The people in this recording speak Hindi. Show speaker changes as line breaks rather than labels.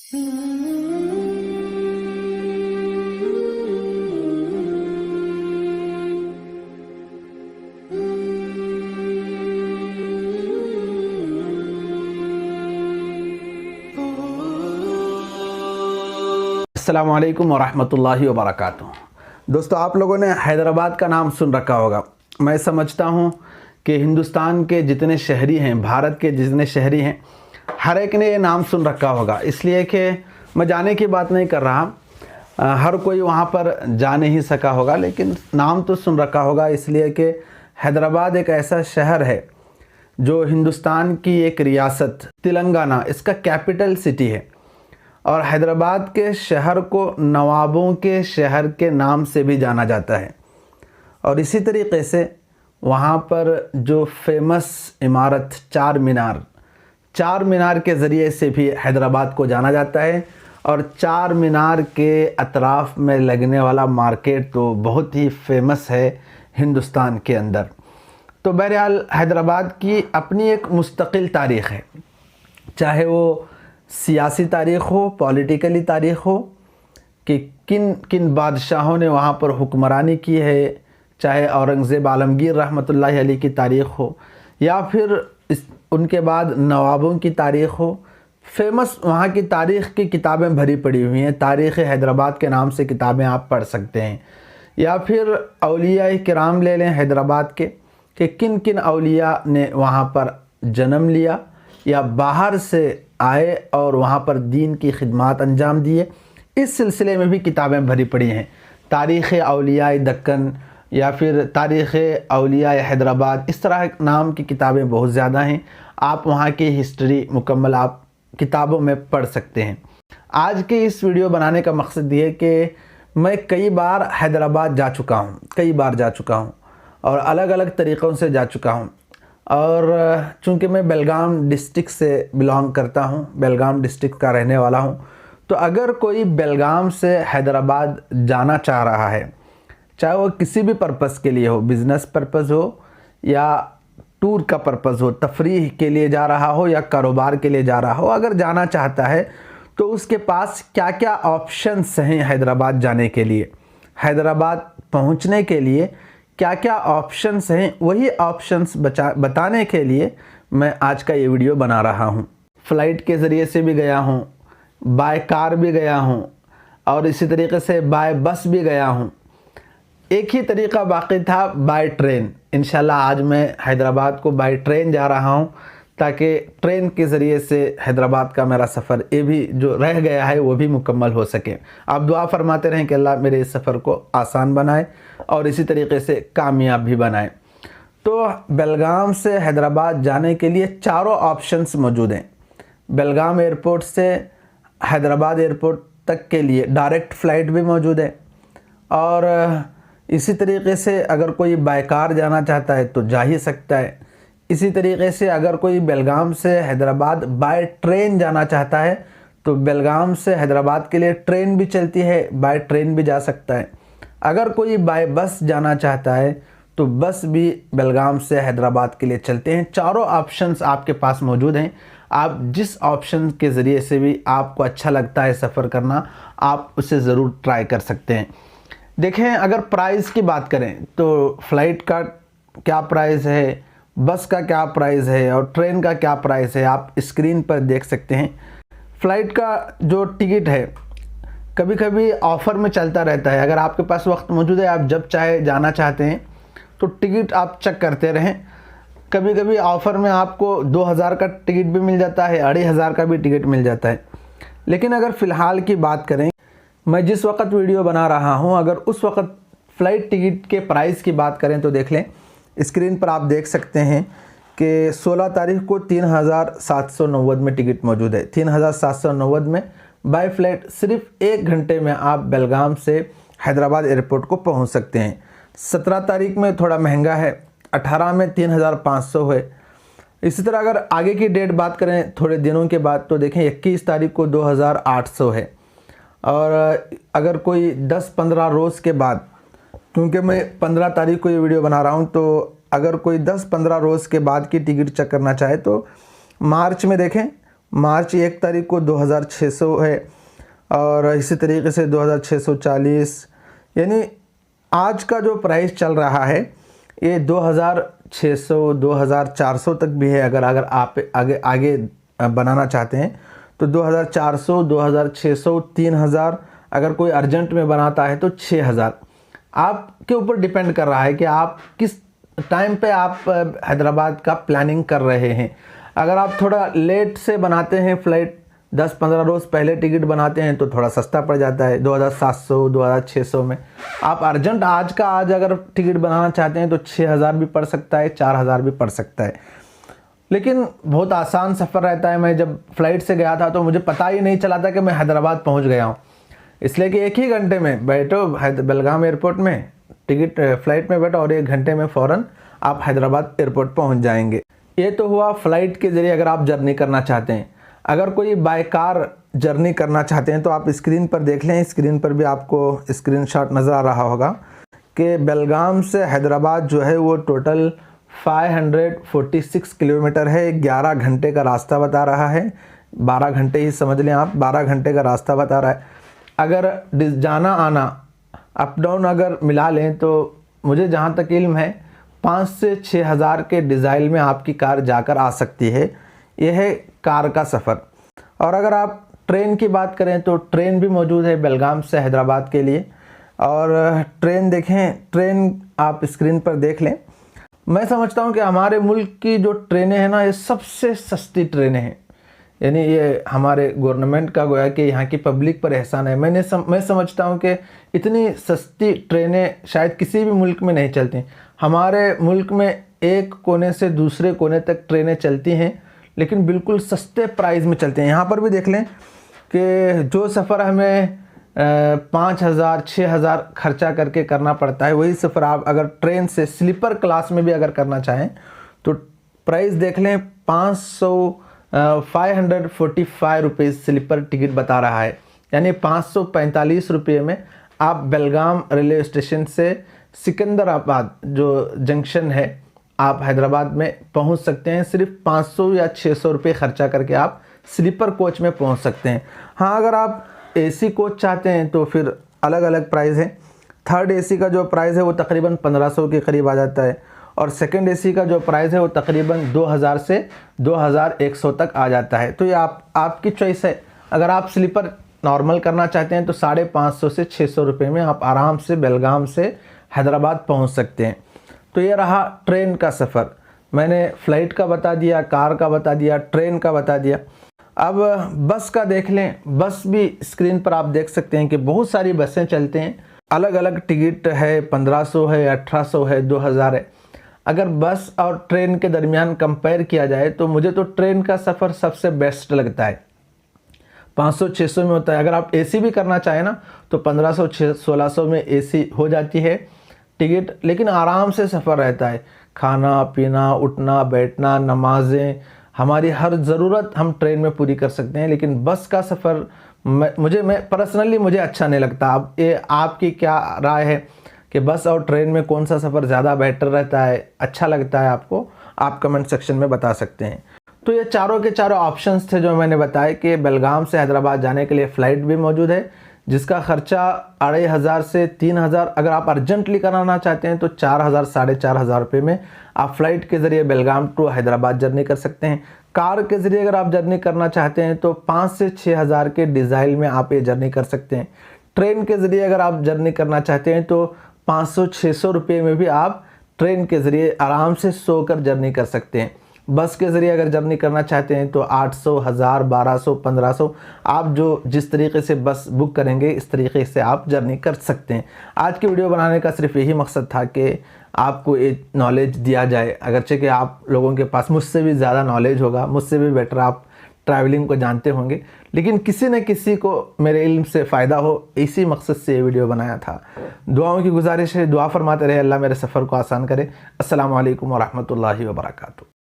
अस्सलामु अलैकुम वरहमतुल्लाहि वबरकातुहू। दोस्तों, आप लोगों ने हैदराबाद का नाम सुन रखा होगा। मैं समझता हूँ कि हिंदुस्तान के जितने शहरी हैं, भारत के जितने शहरी हैं, हर एक ने ये नाम सुन रखा होगा। इसलिए कि मैं जाने की बात नहीं कर रहा, हर कोई वहाँ पर जा नहीं सका होगा, लेकिन नाम तो सुन रखा होगा। इसलिए कि हैदराबाद एक ऐसा शहर है जो हिंदुस्तान की एक रियासत तेलंगाना, इसका कैपिटल सिटी है। और हैदराबाद के शहर को नवाबों के शहर के नाम से भी जाना जाता है। और इसी तरीके से वहाँ पर जो फेमस इमारत चार मीनार के ज़रिए से भी हैदराबाद को जाना जाता है। और चार मीनार के अतराफ़ में लगने वाला मार्केट तो बहुत ही फेमस है हिंदुस्तान के अंदर। तो बहरहाल हैदराबाद की अपनी एक मुस्तकिल तारीख़ है, चाहे वो सियासी तारीख़ हो, पॉलिटिकली तारीख़ हो कि किन किन बादशाहों ने वहाँ पर हुक्मरानी की है, चाहे औरंगज़ेब आलमगीर रहमतुल्लाहि अलैह की तारीख़ हो, या फिर उनके बाद नवाबों की तारीख़ हो। फेमस वहाँ की तारीख़ की किताबें भरी पड़ी हुई हैं। तारीख़ हैदराबाद के नाम से किताबें आप पढ़ सकते हैं। या फिर औलिया किराम ले लें हैदराबाद के, कि किन किन औलिया ने वहाँ पर जन्म लिया या बाहर से आए और वहाँ पर दीन की खिदमत अंजाम दिए। इस सिलसिले में भी किताबें भरी पड़ी हैं। तारीख़ औलिया दक्कन या फिर तारीख़ औलिया हैदराबाद, इस तरह नाम की किताबें बहुत ज़्यादा हैं। आप वहाँ की हिस्ट्री मुकम्मल आप किताबों में पढ़ सकते हैं। आज के इस वीडियो बनाने का मकसद ये है कि मैं कई बार हैदराबाद जा चुका हूँ और अलग अलग तरीक़ों से जा चुका हूँ। और चूँकि मैं बेलगाम डिस्ट्रिक्ट से बिलोंग करता हूँ, बेलगाम डिस्ट्रिक्ट का रहने वाला हूँ, तो अगर कोई बेलगाम से हैदराबाद जाना चाह रहा है, चाहे वो किसी भी पर्पज़ के लिए हो, बिज़नेस पर्पज़ हो या टूर का पर्पज़ हो, तफरीह के लिए जा रहा हो या कारोबार के लिए जा रहा हो, अगर जाना चाहता है तो उसके पास क्या क्या ऑप्शंस हैं हैदराबाद जाने के लिए, हैदराबाद पहुँचने के लिए क्या क्या ऑप्शंस हैं, वही ऑप्शंस बताने के लिए मैं आज का ये वीडियो बना रहा हूँ। फ़्लाइट के ज़रिए से भी गया हूँ, बाय कार भी गया हूँ और इसी तरीके से बाय बस भी गया हूँ। एक ही तरीका बाकी था बाय ट्रेन। इंशाल्लाह आज मैं हैदराबाद को बाय ट्रेन जा रहा हूँ, ताकि ट्रेन के ज़रिए से हैदराबाद का मेरा सफ़र ये भी जो रह गया है वो भी मुकम्मल हो सके। आप दुआ फरमाते रहें कि अल्लाह मेरे इस सफ़र को आसान बनाए और इसी तरीके से कामयाब भी बनाए। तो बेलगाम से हैदराबाद जाने के लिए चारों ऑप्शंस मौजूद हैं। बेलगाम एयरपोर्ट से हैदराबाद एयरपोर्ट तक के लिए डायरेक्ट फ़्लाइट भी मौजूद है। और इसी तरीके से अगर कोई बाय कार जाना चाहता है तो जा ही सकता है। इसी तरीके से अगर कोई बेलगाम से हैदराबाद बाय ट्रेन जाना चाहता है तो बेलगाम से हैदराबाद के लिए ट्रेन भी चलती है, बाय ट्रेन भी जा सकता है। अगर कोई बाय बस जाना चाहता है तो बस भी बेलगाम से हैदराबाद के लिए चलते हैं। चारों ऑप्शंस आपके पास मौजूद हैं। आप जिस ऑप्शन के ज़रिए से भी आपको अच्छा लगता है सफ़र करना, आप उसे ज़रूर ट्राई कर सकते हैं। देखें, अगर प्राइस की बात करें तो फ़्लाइट का क्या प्राइस है, बस का क्या प्राइस है और ट्रेन का क्या प्राइस है, आप स्क्रीन पर देख सकते हैं। फ़्लाइट का जो टिकट है कभी कभी ऑफ़र में चलता रहता है। अगर आपके पास वक्त मौजूद है, आप जब चाहे जाना चाहते हैं तो टिकट आप चेक करते रहें। कभी कभी ऑफ़र में आपको 2000 का टिकट भी मिल जाता है, 2500 का भी टिकट मिल जाता है। लेकिन अगर फ़िलहाल की बात करें, मैं जिस वक्त वीडियो बना रहा हूं, अगर उस वक्त फ़्लाइट टिकट के प्राइस की बात करें तो देख लें, स्क्रीन पर आप देख सकते हैं कि 16 तारीख को 3790 में टिकट मौजूद है। 3790 में बाय फ्लाइट सिर्फ 1 घंटे में आप बेलगाम से हैदराबाद एयरपोर्ट को पहुंच सकते हैं। 17 तारीख में थोड़ा महंगा है, 18 में 3500 है। इसी तरह अगर आगे की डेट बात करें थोड़े दिनों के बाद तो देखें 21 तारीख को 2800 है। और अगर कोई 10-15 रोज़ के बाद, क्योंकि मैं 15 तारीख को ये वीडियो बना रहा हूँ, तो अगर कोई 10-15 रोज़ के बाद की टिकट चेक करना चाहे तो मार्च में देखें, मार्च 1 तारीख को 2600 है और इसी तरीके से 2640, यानी आज का जो प्राइस चल रहा है ये 2600 2400 तक भी है। अगर आप आगे बनाना चाहते हैं तो 2400 2600 3000, अगर कोई अर्जेंट में बनाता है तो 6000। आपके ऊपर डिपेंड कर रहा है कि आप किस टाइम पे आप हैदराबाद का प्लानिंग कर रहे हैं। अगर आप थोड़ा लेट से बनाते हैं, फ़्लाइट 10-15 रोज़ पहले टिकट बनाते हैं तो थोड़ा सस्ता पड़ जाता है 2700 2600 में। आप अर्जेंट आज का आज अगर टिकट बनाना चाहते हैं तो 6000 भी पड़ सकता है, 4000 भी पड़ सकता है। लेकिन बहुत आसान सफ़र रहता है। मैं जब फ़्लाइट से गया था तो मुझे पता ही नहीं चला था कि मैं हैदराबाद पहुंच गया हूं, इसलिए कि एक ही घंटे में बैठो बेलगाम एयरपोर्ट में, टिकट फ़्लाइट में बैठो और 1 घंटे में फ़ौरन आप हैदराबाद एयरपोर्ट पहुंच जाएंगे। ये तो हुआ फ़्लाइट के ज़रिए अगर आप जर्नी करना चाहते हैं। अगर कोई बाय कार जर्नी करना चाहते हैं तो आप स्क्रीन पर देख लें, स्क्रीन पर भी आपको स्क्रीनशॉट नज़र आ रहा होगा कि बेलगाम से हैदराबाद जो है वो टोटल 546 किलोमीटर है। 11 घंटे का रास्ता बता रहा है, 12 घंटे ही समझ लें आप, 12 घंटे का रास्ता बता रहा है। अगर जाना आना अप डाउन अगर मिला लें तो मुझे जहाँ तक इल्म है 5 से 6 हज़ार के डीज़ल में आपकी कार जाकर आ सकती है। यह है कार का सफ़र। और अगर आप ट्रेन की बात करें तो ट्रेन भी मौजूद है बेलगाम से हैदराबाद के लिए। और ट्रेन देखें, ट्रेन आप स्क्रीन पर देख लें। मैं समझता हूं कि हमारे मुल्क की जो ट्रेनें हैं ना, ये सबसे सस्ती ट्रेनें हैं। यानी ये हमारे गवर्नमेंट का गोया कि यहाँ की पब्लिक पर एहसान है। मैं समझता हूँ कि इतनी सस्ती ट्रेनें शायद किसी भी मुल्क में नहीं चलती। हमारे मुल्क में एक कोने से दूसरे कोने तक ट्रेनें चलती हैं, लेकिन बिल्कुल सस्ते प्राइस में चलते हैं। यहाँ पर भी देख लें कि जो सफ़र हमें 5000 6000 खर्चा करके करना पड़ता है, वही सफ़र आप अगर ट्रेन से स्लीपर क्लास में भी अगर करना चाहें तो प्राइस देख लें 545 रुपीज़ स्लीपर टिकट बता रहा है। यानी 545 रुपये में आप बेलगाम रेलवे स्टेशन से सिकंदराबाद जो जंक्शन है आप हैदराबाद में पहुंच सकते हैं। सिर्फ 500 या 600 रुपये खर्चा करके आप स्लीपर कोच में पहुंच सकते हैं। हाँ, अगर आप एसी कोच चाहते हैं तो फिर अलग अलग प्राइस है। थर्ड एसी का जो प्राइस है वो तकरीबन 1500 के करीब आ जाता है और सेकंड एसी का जो प्राइस है वो तकरीबन 2000 से 2100 तक आ जाता है। तो ये आपकी चॉइस है। अगर आप स्लीपर नॉर्मल करना चाहते हैं तो 550 से 600 रुपये में आप आराम से बेलगाम से हैदराबाद पहुंच सकते हैं। तो ये रहा ट्रेन का सफ़र। मैंने फ़्लाइट का बता दिया, कार का बता दिया, ट्रेन का बता दिया। अब बस का देख लें। बस भी स्क्रीन पर आप देख सकते हैं कि बहुत सारी बसें चलते हैं, अलग अलग टिकट है, 1500 है, 1800 है, 2000 है। अगर बस और ट्रेन के दरमियान कंपेयर किया जाए तो मुझे तो ट्रेन का सफ़र सबसे बेस्ट लगता है। 500-600 में होता है। अगर आप एसी भी करना चाहें ना तो 1500-1600 में एसी हो जाती है टिकट, लेकिन आराम से सफ़र रहता है। खाना पीना, उठना बैठना, नमाजें, हमारी हर ज़रूरत हम ट्रेन में पूरी कर सकते हैं। लेकिन बस का सफ़र मैं पर्सनली मुझे अच्छा नहीं लगता। अब ये आपकी क्या राय है कि बस और ट्रेन में कौन सा सफ़र ज़्यादा बेटर रहता है, अच्छा लगता है आपको? आप कमेंट सेक्शन में बता सकते हैं। तो ये चारों के चारों ऑप्शंस थे जो मैंने बताए कि बेलगाम से हैदराबाद जाने के लिए फ़्लाइट भी मौजूद है जिसका खर्चा 2500 से 3000। अगर आप अर्जेंटली कराना चाहते हैं तो 4000 4500 रुपये में आप फ़्लाइट के ज़रिए बेलगाम टू हैदराबाद जर्नी कर सकते हैं। कार के ज़रिए अगर आप जर्नी करना चाहते हैं तो 5 से 6000 के डीज़ल में आप ये जर्नी कर सकते हैं। ट्रेन के ज़रिए अगर आप जर्नी करना चाहते हैं तो 500-600 रुपये में भी आप ट्रेन के ज़रिए आराम से सोकर जर्नी कर सकते हैं। बस के ज़रिए अगर जर्नी करना चाहते हैं तो 800, 1000, 1200, 1500 आप जो जिस तरीके से बस बुक करेंगे इस तरीके से आप जर्नी कर सकते हैं। आज की वीडियो बनाने का सिर्फ यही मकसद था कि आपको एक नॉलेज दिया जाए। अगरचे कि आप लोगों के पास मुझसे भी ज़्यादा नॉलेज होगा, मुझसे भी बेटर आप ट्रैवलिंग को जानते होंगे, लेकिन किसी न किसी को मेरे इल्म से फ़ायदा हो, इसी मकसद से ये वीडियो बनाया था। दुआओं की गुजारिश है, दुआ फरमाते रहे, अल्लाह मेरे सफ़र को आसान करे। अस्सलामु अलैकुम व रहमतुल्लाहि व बरकातुहू।